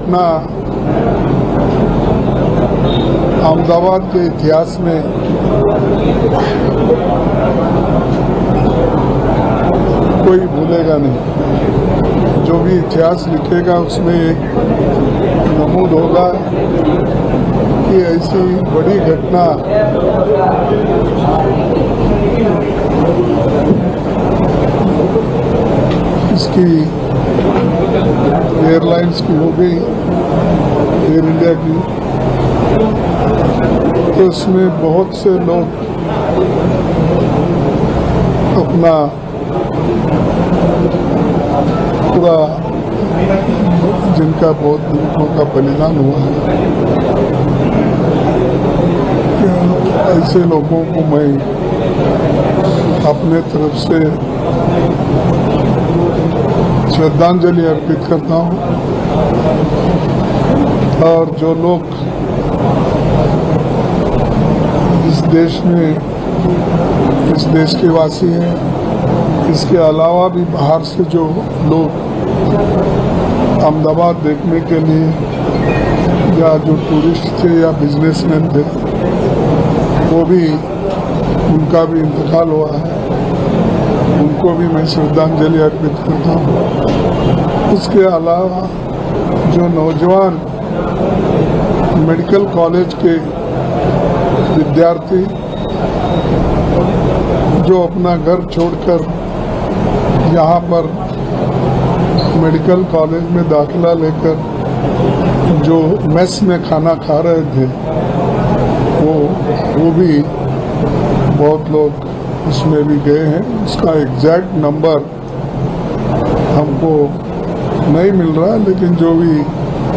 घटना अहमदाबाद के इतिहास में कोई भूलेगा नहीं। जो भी इतिहास लिखेगा उसमें एक नमूद होगा कि ऐसी बड़ी घटना इसकी एयरलाइंस की हो गई, एयर इंडिया की, तो उसमें बहुत से लोग अपना पूरा जिनका बहुत लोगों का बलिदान हुआ है, ऐसे लोगों को मैं अपने तरफ से श्रद्धांजलि अर्पित करता हूँ। और जो लोग इस देश में, इस देश के वासी हैं, इसके अलावा भी बाहर से जो लोग अहमदाबाद देखने के लिए या जो टूरिस्ट थे या बिजनेसमैन थे, वो भी, उनका भी इंतकाल हुआ है, उनको भी मैं श्रद्धांजलि अर्पित करता हूँ। उसके अलावा जो नौजवान मेडिकल कॉलेज के विद्यार्थी जो अपना घर छोड़कर यहाँ पर मेडिकल कॉलेज में दाखिला लेकर जो मेस में खाना खा रहे थे, वो भी बहुत लोग उसमें भी गए हैं। उसका एग्जैक्ट नंबर हमको नहीं मिल रहा, लेकिन जो भी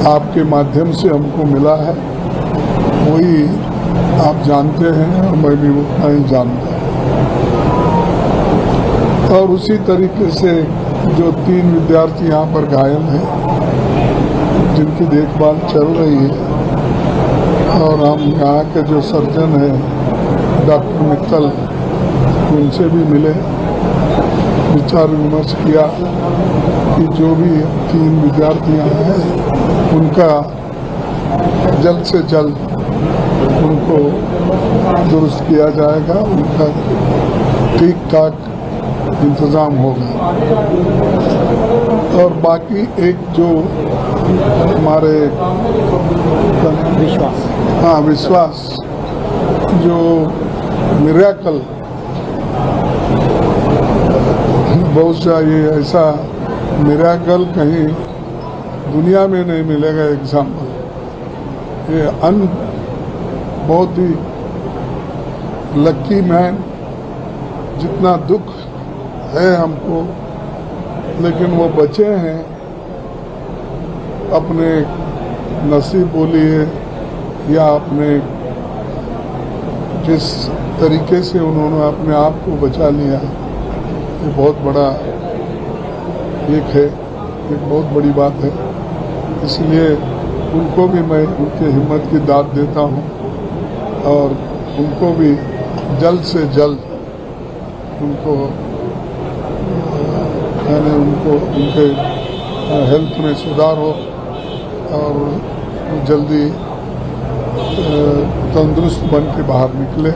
आपके माध्यम से हमको मिला है वही आप जानते हैं और मैं भी उतना ही जानता हूँ। और उसी तरीके से जो 3 विद्यार्थी यहाँ पर घायल हैं, जिनकी देखभाल चल रही है, और हम यहाँ के जो सर्जन हैं डॉक्टर मित्तल, उनसे भी मिले, विचार विमर्श किया कि जो भी 3 विद्यार्थी यहाँ हैं उनका जल्द से जल्द उनको दुरुस्त किया जाएगा, उनका ठीक ठाक इंतज़ाम होगा। और बाकी एक जो हमारे विश्वास जो मिरेकल, बहुत सा ये ऐसा मिरेकल कहीं दुनिया में नहीं मिलेगा एग्जाम्पल। ये बहुत ही लकी मैन, जितना दुख है हमको, लेकिन वो बचे हैं, अपने नसीब बोलिए या अपने जिस तरीके से उन्होंने अपने आप को बचा लिया, ये बहुत बड़ा एक बहुत बड़ी बात है। इसलिए उनको भी मैं उनके हिम्मत की दाद देता हूँ और उनको भी जल्द से जल्द उनको उनके हेल्थ में सुधार हो और जल्दी तंदुरुस्त बन के बाहर निकले,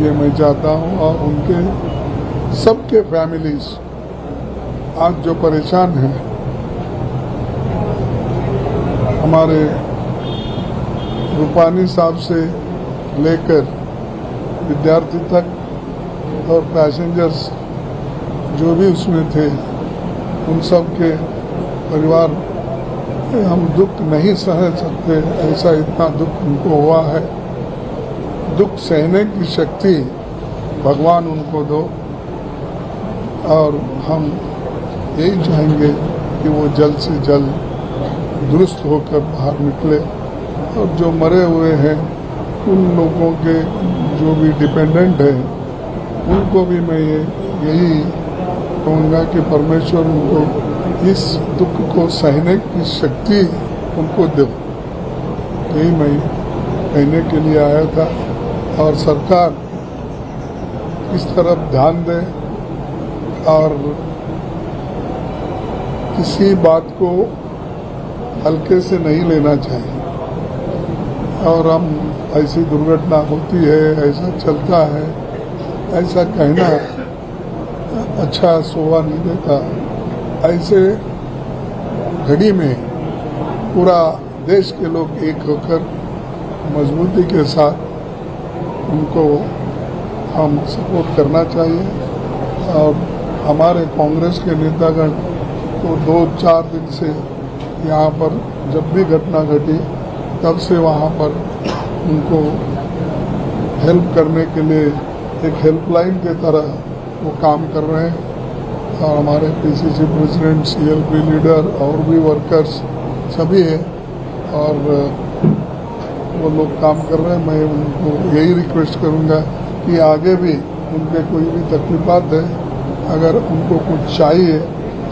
ये मैं चाहता हूँ। और उनके सबके फैमिलीज आज जो परेशान हैं, हमारे रूपानी साहब से लेकर विद्यार्थी तक और पैसेंजर्स जो भी उसमें थे, उन सब के परिवार, हम दुख नहीं सह सकते, ऐसा इतना दुख उनको हुआ है। दुख सहने की शक्ति भगवान उनको दो, और हम यही चाहेंगे कि वो जल्द से जल्द दुरुस्त होकर बाहर निकले। और जो मरे हुए हैं, उन लोगों के जो भी डिपेंडेंट हैं, उनको भी मैं यही कहूँगा कि परमेश्वर उनको इस दुख को सहने की शक्ति उनको दे। यही मैं कहने के लिए आया था। और सरकार इस तरफ ध्यान दे और किसी बात को हल्के से नहीं लेना चाहिए। और हम ऐसी दुर्घटना होती है, ऐसा चलता है, ऐसा कहना अच्छा शोभा नहीं देता। ऐसे घड़ी में पूरा देश के लोग एक होकर मजबूती के साथ उनको हम सपोर्ट करना चाहिए। और हमारे कांग्रेस के नेतागण तो 2-4 दिन से यहाँ पर जब भी घटना घटी तब से वहाँ पर उनको हेल्प करने के लिए एक हेल्पलाइन के तरह वो काम कर रहे हैं। और हमारे पीसीसी प्रेसिडेंट, सीएलपी लीडर और भी वर्कर्स सभी हैं और वो लोग काम कर रहे हैं। मैं उनको यही रिक्वेस्ट करूँगा कि आगे भी उनके कोई भी तकलीफात है, अगर उनको कुछ चाहिए,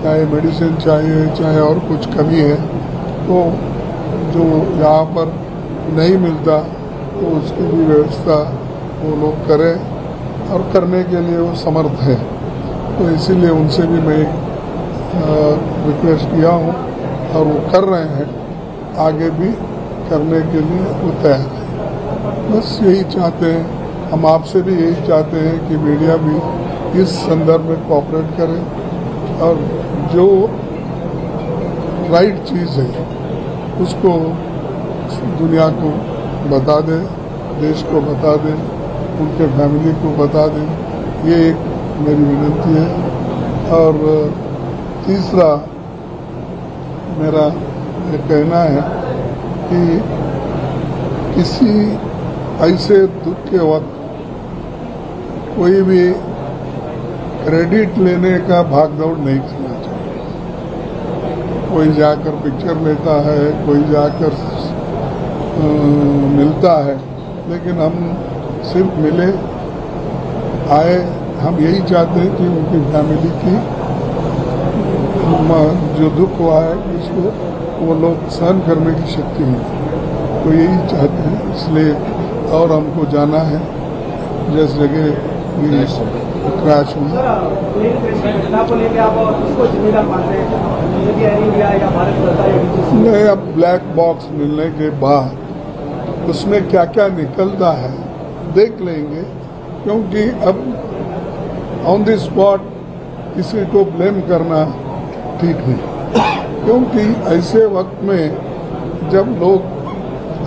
चाहे मेडिसिन चाहिए, चाहे और कुछ कमी है, तो जो यहाँ पर नहीं मिलता तो उसकी भी व्यवस्था वो लोग करें और करने के लिए वो समर्थ है। तो इसीलिए उनसे भी मैं रिक्वेस्ट किया हूँ और वो कर रहे हैं, आगे भी करने के लिए वो तैयार है। बस यही चाहते हैं, हम आपसे भी यही चाहते हैं कि मीडिया भी इस संदर्भ में कोऑपरेट करे और जो राइट चीज़ है उसको दुनिया को बता दे, देश को बता दे, उनके फैमिली को बता दे। ये एक मेरी विनती है। और तीसरा मेरा ये कहना है कि किसी ऐसे दुख के वक्त कोई भी क्रेडिट लेने का भागदौड़ नहीं करना चाहिए। कोई जाकर पिक्चर लेता है, कोई जाकर मिलता है, लेकिन हम सिर्फ मिले आए। हम यही चाहते हैं कि उनकी फैमिली की जो दुख हुआ है उसको वो लोग सहन करने की शक्ति मिले, तो यही चाहते हैं। इसलिए और हमको जाना है जिस जगह क्रैश हुआ। नहीं, अब ब्लैक बॉक्स मिलने के बाद उसमें क्या क्या निकलता है देख लेंगे, क्योंकि अब ऑन द स्पॉट किसी को ब्लेम करना ठीक नहीं, क्योंकि ऐसे वक्त में जब लोग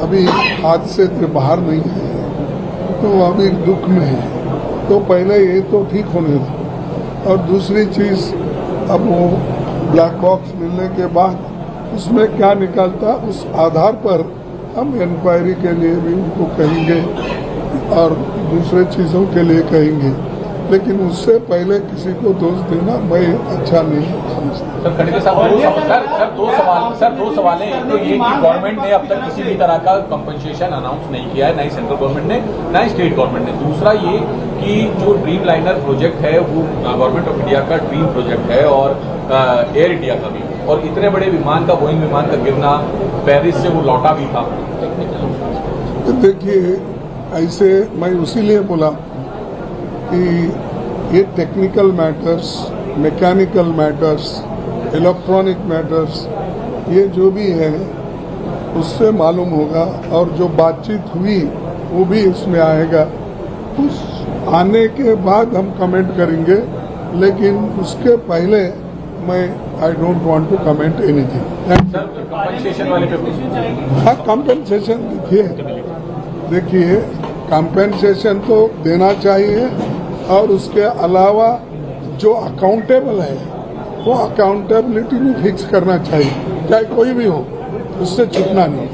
अभी हादसे से बाहर नहीं आए तो अभी दुख में है, तो पहले ये तो ठीक होने दो। और दूसरी चीज़, अब वो ब्लैक बॉक्स मिलने के बाद उसमें क्या निकलता, उस आधार पर हम इंक्वायरी के लिए भी उनको कहेंगे और दूसरे चीज़ों के लिए कहेंगे, लेकिन उससे पहले किसी को दोष देना मैं अच्छा नहीं समझता। सर खड़गे साहब, दो सवाल हैं। एक तो ये कि गवर्नमेंट ने अब तक किसी भी तरह का कंपनसेशन अनाउंस नहीं किया है, ना ही सेंट्रल गवर्नमेंट ने, ना ही स्टेट गवर्नमेंट ने। दूसरा ये कि जो ड्रीम लाइनर प्रोजेक्ट है वो गवर्नमेंट ऑफ इंडिया का ड्रीम प्रोजेक्ट है और एयर इंडिया का भी, और इतने बड़े विमान का, बोइंग विमान का गिरना, पेरिस से वो लौटा भी था। देखिए, ऐसे मैं उसीलिए बोला कि ये technical matters, mechanical matters, electronic matters, ये जो भी है उससे मालूम होगा, और जो बातचीत हुई वो भी उसमें आएगा। उस आने के बाद हम कमेंट करेंगे, लेकिन उसके पहले मैं I don't want to comment anything. हाँ, कंपेंसेशन देखिए कंपेंसेशन तो देना चाहिए, और उसके अलावा जो अकाउंटेबल है वो अकाउंटेबिलिटी भी फिक्स करना चाहिए, चाहे कोई भी हो, उससे छूटना नहीं।